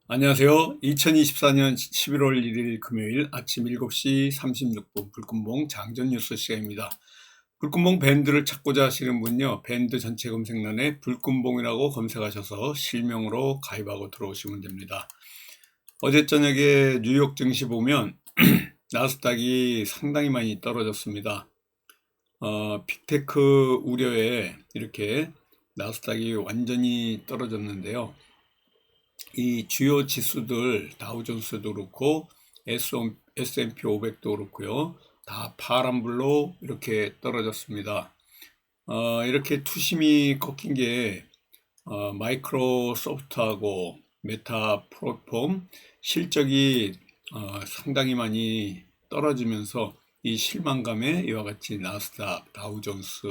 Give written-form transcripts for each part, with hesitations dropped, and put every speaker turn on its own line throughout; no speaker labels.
안녕하세요. 2024년 11월 1일 금요일 아침 7시 36분 불금봉 장전 뉴스 시간입니다. 불금봉 밴드를 찾고자 하시는 분요, 밴드 전체 검색란에 불금봉이라고 검색하셔서 실명으로 가입하고 들어오시면 됩니다. 어제 저녁에 뉴욕 증시 보면 나스닥이 상당히 많이 떨어졌습니다. 빅테크 우려에 이렇게 나스닥이 완전히 떨어졌는데요. 이 주요 지수들 다우존스도 그렇고 S&P 500도 그렇고요. 다 파란불로 이렇게 떨어졌습니다. 이렇게 투심이 꺾인 게 마이크로소프트하고 메타 플랫폼 실적이 상당히 많이 떨어지면서 이 실망감에 이와 같이 나스닥, 다우존스,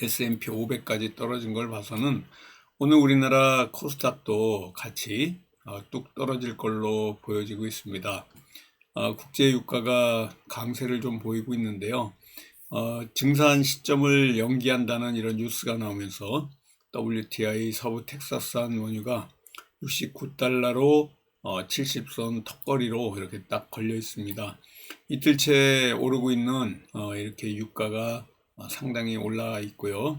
S&P 500까지 떨어진 걸 봐서는 오늘 우리나라 코스닥도 같이 뚝 떨어질 걸로 보여지고 있습니다. 국제 유가가 강세를 좀 보이고 있는데요. 증산 시점을 연기한다는 이런 뉴스가 나오면서 WTI 서부 텍사스산 원유가 69달러로 70선 턱걸이로 이렇게 딱 걸려 있습니다. 이틀째 오르고 있는 이렇게 유가가 상당히 올라 있고요.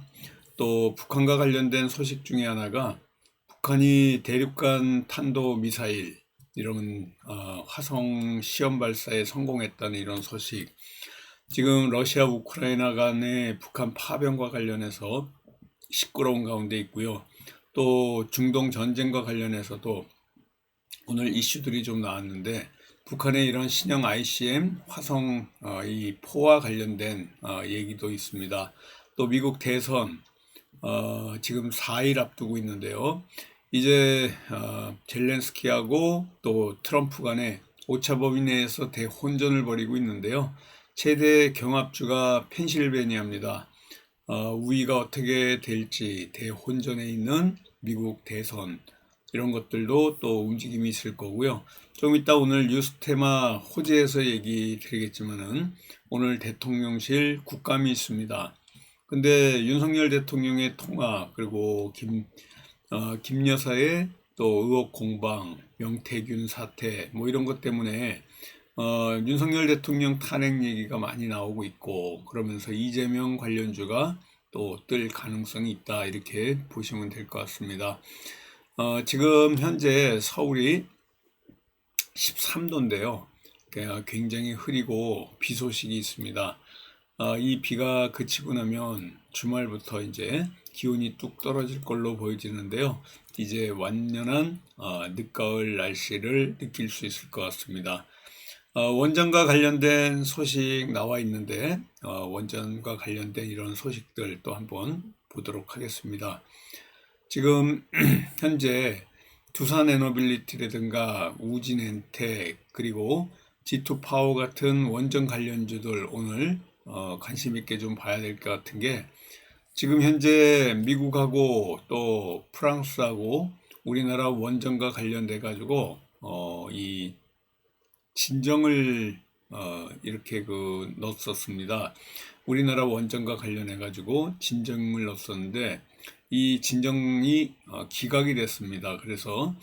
또 북한과 관련된 소식 중에 하나가 북한이 대륙간 탄도 미사일 이런 화성 시험 발사에 성공했다는 이런 소식. 지금 러시아 우크라이나 간의 북한 파병과 관련해서 시끄러운 가운데 있고요. 또 중동 전쟁과 관련해서도 오늘 이슈들이 좀 나왔는데 북한의 이런 신형 ICM 화성 이 포와 관련된 얘기도 있습니다. 또 미국 대선 지금 4일 앞두고 있는데요. 이제 젤렌스키하고 또 트럼프 간에 오차범위 내에서 대혼전을 벌이고 있는데요. 최대 경합주가 펜실베니아입니다. 우위가 어떻게 될지 대혼전에 있는 미국 대선 이런 것들도 또 움직임이 있을 거고요. 좀 이따 오늘 뉴스테마 호재에서 얘기 드리겠지만은 오늘 대통령실 국감이 있습니다. 근데 윤석열 대통령의 통화 그리고 김 여사의 또 의혹 공방, 명태균 사태 뭐 이런 것 때문에 윤석열 대통령 탄핵 얘기가 많이 나오고 있고 그러면서 이재명 관련주가 또 뜰 가능성이 있다 이렇게 보시면 될 것 같습니다. 지금 현재 서울이 13도인데요. 굉장히 흐리고 비 소식이 있습니다. 이 비가 그치고 나면 주말부터 이제 기온이 뚝 떨어질 걸로 보여지는데요. 이제 완연한 늦가을 날씨를 느낄 수 있을 것 같습니다. 원전과 관련된 소식 나와 있는데 원전과 관련된 이런 소식들 또 한번 보도록 하겠습니다. 지금 현재 두산에너빌리티라든가 우진엔텍 그리고 G2파워 같은 원전 관련주들 오늘 관심 있게 좀 봐야 될 것 같은 게 지금 현재 미국하고 또 프랑스하고 우리나라 원전과 관련돼 가지고 이 진정을 이렇게 넣었었습니다. 우리나라 원전과 관련해 가지고 진정을 넣었었는데 이 진정이 기각이 됐습니다. 그래서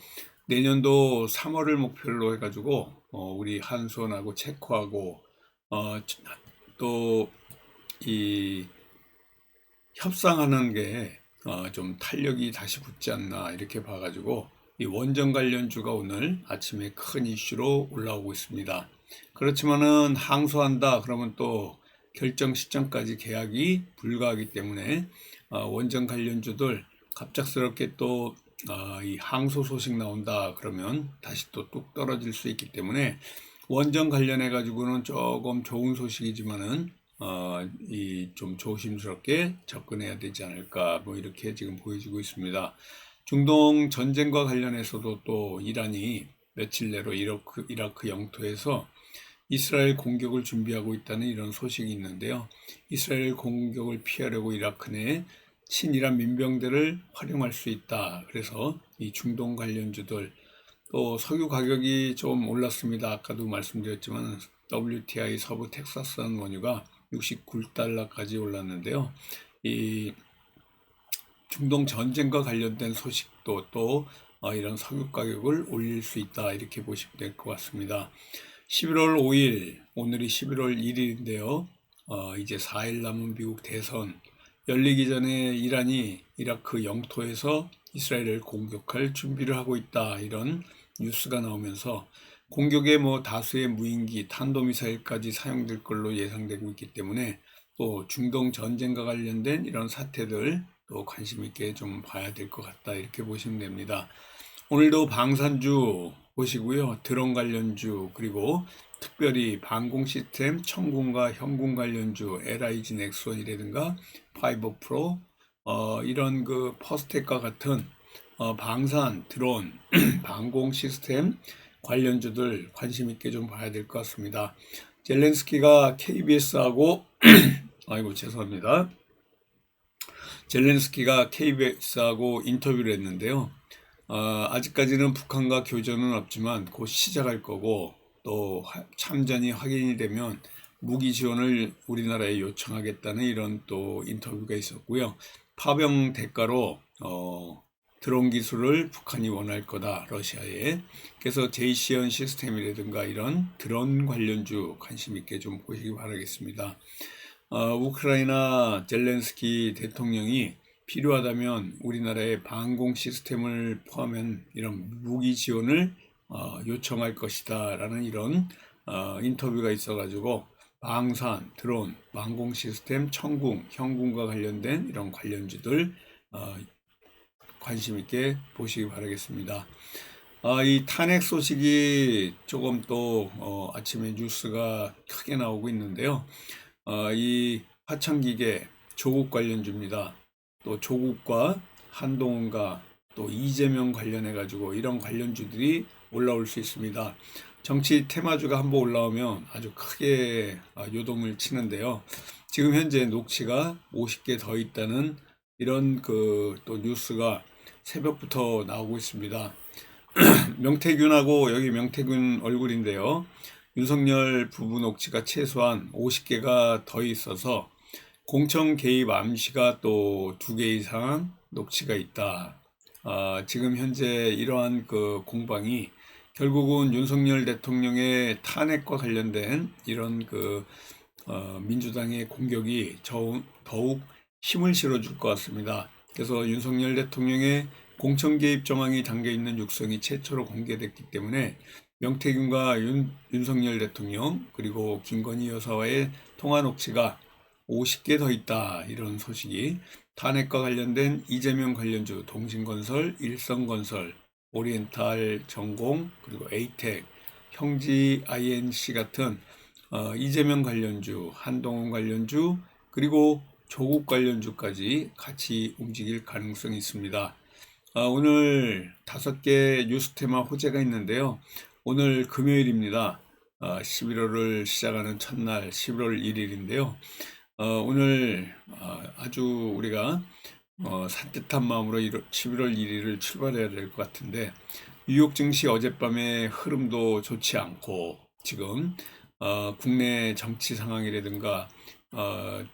내년도 3월을 목표로 해가지고 우리 한수원하고 체코하고 또 이 협상하는 게 좀 탄력이 다시 붙지 않나 이렇게 봐가지고 이 원전 관련주가 오늘 아침에 큰 이슈로 올라오고 있습니다. 그렇지만은 항소한다 그러면 또 결정 시점까지 계약이 불가하기 때문에 원전 관련주들 갑작스럽게 또 이 항소 소식 나온다 그러면 다시 또 뚝 떨어질 수 있기 때문에 원전 관련해 가지고는 조금 좋은 소식이지만은 이 좀 조심스럽게 접근해야 되지 않을까 뭐 이렇게 지금 보여지고 있습니다. 중동 전쟁과 관련해서도 또 이란이 며칠 내로 이라크 영토에서 이스라엘 공격을 준비하고 있다는 이런 소식이 있는데요. 이스라엘 공격을 피하려고 이라크 내에 친이란 민병대를 활용할 수 있다. 그래서 이 중동 관련주들 또 석유 가격이 좀 올랐습니다. 아까도 말씀드렸지만 WTI 서부 텍사스산 원유가 69달러까지 올랐는데요. 이 중동 전쟁과 관련된 소식도 또 이런 석유 가격을 올릴 수 있다 이렇게 보시면 될 것 같습니다. 11월 5일, 오늘이 11월 1일인데요. 이제 4일 남은 미국 대선 열리기 전에 이란이 이라크 영토에서 이스라엘을 공격할 준비를 하고 있다 이런 뉴스가 나오면서 공격에 다수의 무인기, 탄도미사일까지 사용될 걸로 예상되고 있기 때문에 또 중동 전쟁과 관련된 이런 사태들 또 관심 있게 좀 봐야 될 것 같다 이렇게 보시면 됩니다. 오늘도 방산주 보시고요. 드론 관련주 그리고 특별히 방공 시스템, 천궁과 현궁 관련주 LIG 넥슨이라든가 파이버 프로 이런 그 퍼스텍과 같은 방산, 드론, 방공 시스템 관련주들 관심 있게 좀 봐야 될 것 같습니다. 젤렌스키가 KBS하고 아이고 죄송합니다. 젤렌스키가 KBS하고 인터뷰를 했는데요. 아직까지는 북한과 교전은 없지만 곧 시작할 거고 또 참전이 확인이 되면 무기 지원을 우리나라에 요청하겠다는 이런 또 인터뷰가 있었고요. 파병 대가로 드론 기술을 북한이 원할 거다 러시아에. 그래서 제이시언 시스템이라든가 이런 드론 관련주 관심 있게 좀 보시기 바라겠습니다. 우크라이나 젤렌스키 대통령이 필요하다면 우리나라의 방공 시스템을 포함한 이런 무기 지원을 요청할 것이다 라는 이런 인터뷰가 있어가지고 방산, 드론, 방공 시스템, 천궁, 현궁과 관련된 이런 관련주들 관심 있게 보시기 바라겠습니다. 이 탄핵 소식이 조금 또 아침에 뉴스가 크게 나오고 있는데요. 이 화천기계 조국 관련주입니다. 또 조국과 한동훈과 또 이재명 관련해 가지고 이런 관련주들이 올라올 수 있습니다. 정치 테마주가 한번 올라오면 아주 크게 요동을 치는데요. 지금 현재 녹취가 50개 더 있다는 이런 또 뉴스가 새벽부터 나오고 있습니다. 명태균하고 여기 명태균 얼굴인데요. 윤석열 부부 녹취가 최소한 50개가 더 있어서 공청 개입 암시가 또 2개 이상 녹취가 있다. 지금 현재 이러한 그 공방이 결국은 윤석열 대통령의 탄핵과 관련된 이런 민주당의 공격이 더욱 힘을 실어줄 것 같습니다. 그래서 윤석열 대통령의 공청 개입 정황이 담겨 있는 육성이 최초로 공개됐기 때문에 명태균과 윤석열 대통령 그리고 김건희 여사와의 통화 녹취가 50개 더 있다 이런 소식이 탄핵과 관련된 이재명 관련주 동신건설, 일성건설, 오리엔탈 전공 그리고 에이텍, 형지 INC 같은 이재명 관련주, 한동훈 관련주 그리고 조국 관련주까지 같이 움직일 가능성이 있습니다. 오늘 5개 뉴스 테마 호재가 있는데요. 오늘 금요일입니다. 11월을 시작하는 첫날 11월 1일인데요. 오늘 아주 우리가 산뜻한 마음으로 11월 1일을 출발해야 될 것 같은데 뉴욕 증시 어젯밤에 흐름도 좋지 않고 지금 국내 정치 상황이라든가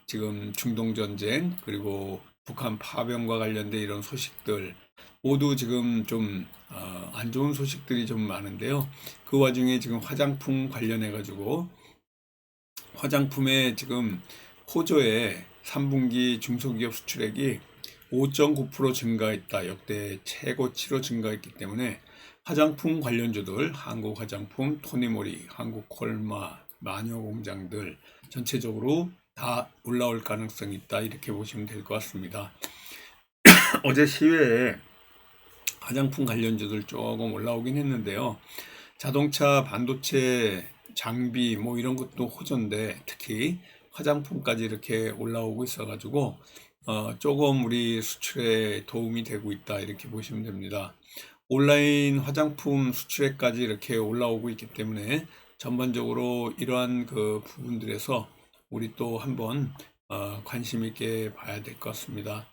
지금 중동 전쟁 그리고 북한 파병과 관련된 이런 소식들 모두 지금 좀 안 좋은 소식들이 좀 많은데요. 그 와중에 지금 화장품 관련해 가지고 화장품에 지금 호조의 3분기 중소기업 수출액이 5.9% 증가했다. 역대 최고치로 증가했기 때문에 화장품 관련주들, 한국화장품, 토니모리, 한국콜마, 마녀공장들 전체적으로 다 올라올 가능성이 있다. 이렇게 보시면 될 것 같습니다. 어제 시외에 화장품 관련주들 조금 올라오긴 했는데요. 자동차, 반도체, 장비 이런 것도 호전데 특히 화장품까지 이렇게 올라오고 있어가지고 조금 우리 수출에 도움이 되고 있다 이렇게 보시면 됩니다. 온라인 화장품 수출에까지 이렇게 올라오고 있기 때문에 전반적으로 이러한 그 부분들에서 우리 또 한번 관심 있게 봐야 될 것 같습니다.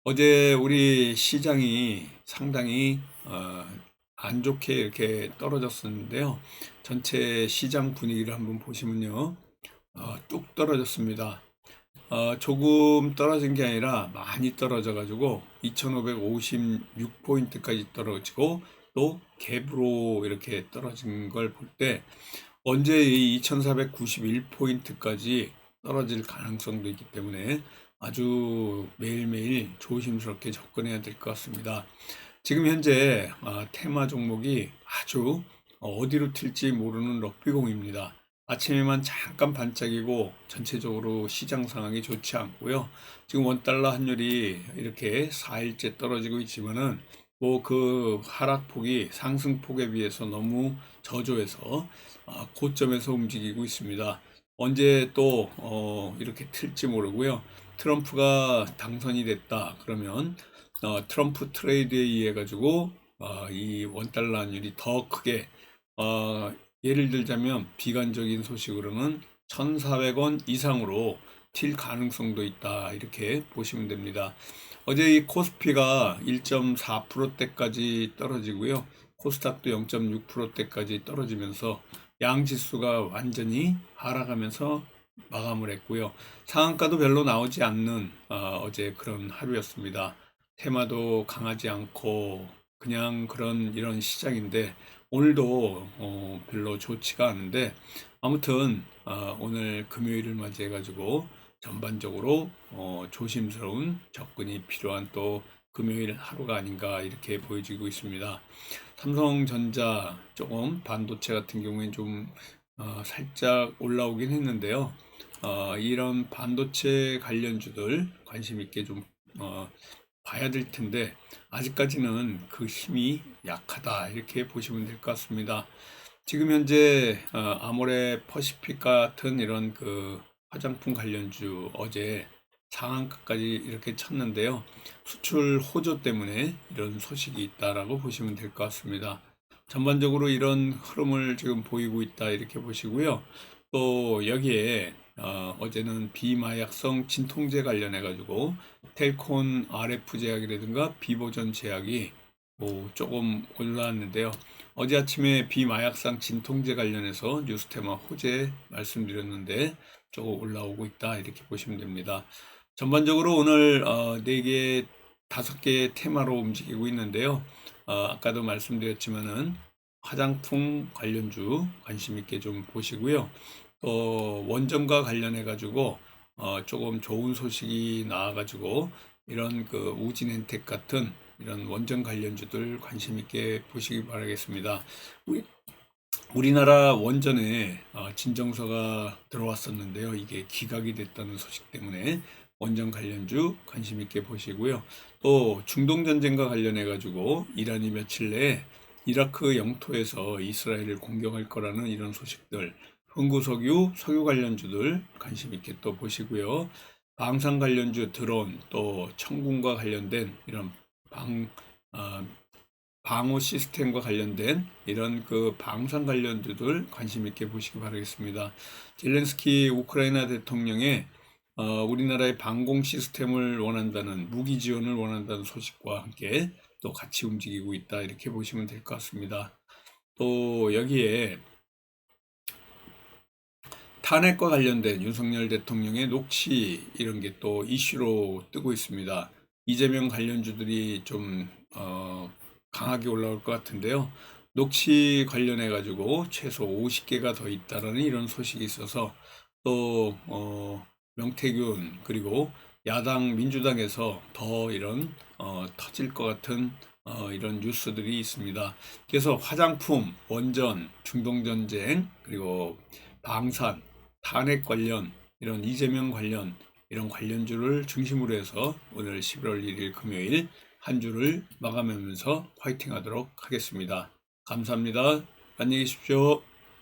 어제 우리 시장이 상당히 안 좋게 이렇게 떨어졌었는데요. 전체 시장 분위기를 한번 보시면요. 뚝 떨어졌습니다. 조금 떨어진 게 아니라 많이 떨어져 가지고 2556포인트까지 떨어지고 또 갭으로 이렇게 떨어진 걸 볼 때 언제 이 2491포인트까지 떨어질 가능성도 있기 때문에 아주 매일매일 조심스럽게 접근해야 될 것 같습니다. 지금 현재 테마 종목이 아주 어디로 튈지 모르는 럭비공입니다. 아침에만 잠깐 반짝이고 전체적으로 시장 상황이 좋지 않고요. 지금 원달러 환율이 이렇게 4일째 떨어지고 있지만은 뭐 그 하락폭이 상승폭에 비해서 너무 저조해서 고점에서 움직이고 있습니다. 언제 또 이렇게 틀지 모르고요. 트럼프가 당선이 됐다 그러면 트럼프 트레이드에 의해 가지고 이 원달러 환율이 더 크게 예를 들자면 비관적인 소식으로는 1,400원 이상으로 튈 가능성도 있다 이렇게 보시면 됩니다. 어제 이 코스피가 1.4%대까지 떨어지고요. 코스닥도 0.6%대까지 떨어지면서 양지수가 완전히 하락하면서 마감을 했고요. 상한가도 별로 나오지 않는 어제 그런 하루였습니다. 테마도 강하지 않고 그냥 그런 이런 시장인데 오늘도 별로 좋지가 않은데 아무튼 오늘 금요일을 맞이해 가지고 전반적으로 조심스러운 접근이 필요한 또 금요일 하루가 아닌가 이렇게 보여지고 있습니다. 삼성전자 조금 반도체 같은 경우에 좀 살짝 올라오긴 했는데요. 이런 반도체 관련주들 관심 있게 좀 봐야 될 텐데 아직까지는 그 힘이 약하다 이렇게 보시면 될 것 같습니다. 지금 현재 아모레 퍼시픽 같은 이런 그 화장품 관련주 어제 상한가까지 이렇게 쳤는데요. 수출 호조 때문에 이런 소식이 있다라고 보시면 될 것 같습니다. 전반적으로 이런 흐름을 지금 보이고 있다 이렇게 보시고요. 또 여기에 어제는 비마약성 진통제 관련해 가지고 텔콘 RF 제약이라든가 비보전 제약이 조금 올라왔는데요. 어제 아침에 비마약성 진통제 관련해서 뉴스테마 호재 말씀드렸는데 조금 올라오고 있다 이렇게 보시면 됩니다. 전반적으로 오늘 4개, 5개의 테마로 움직이고 있는데요. 아까도 말씀드렸지만은 화장품 관련주 관심 있게 좀 보시고요. 또 원전과 관련해 가지고 조금 좋은 소식이 나와 가지고 이런 그 우진엔텍 같은 이런 원전 관련주들 관심 있게 보시기 바라겠습니다. 우리나라 원전에 진정서가 들어왔었는데요. 이게 기각이 됐다는 소식 때문에 원전 관련주 관심 있게 보시고요. 또 중동 전쟁과 관련해 가지고 이란이 며칠 내에 이라크 영토에서 이스라엘을 공격할 거라는 이런 소식들, 흥구석유, 석유 관련주들 관심 있게 또 보시고요. 방산 관련주 드론, 또 천군과 관련된 이런 방호 시스템과 관련된 이런 그 방산 관련주들 관심 있게 보시기 바라겠습니다. 젤렌스키 우크라이나 대통령의 우리나라의 방공 시스템을 원한다는 무기 지원을 원한다는 소식과 함께 또 같이 움직이고 있다 이렇게 보시면 될 것 같습니다. 또 여기에 탄핵과 관련된 윤석열 대통령의 녹취 이런 게 또 이슈로 뜨고 있습니다. 이재명 관련주들이 좀 강하게 올라올 것 같은데요. 녹취 관련해 가지고 최소 50개가 더 있다라는 이런 소식이 있어서 또 명태균 그리고 야당 민주당에서 더 이런 터질 것 같은 이런 뉴스들이 있습니다. 그래서 화장품, 원전, 중동전쟁 그리고 방산, 탄핵 관련 이런 이재명 관련 이런 관련주를 중심으로 해서 오늘 11월 1일 금요일 한 주를 마감하면서 화이팅 하도록 하겠습니다. 감사합니다. 안녕히 계십시오.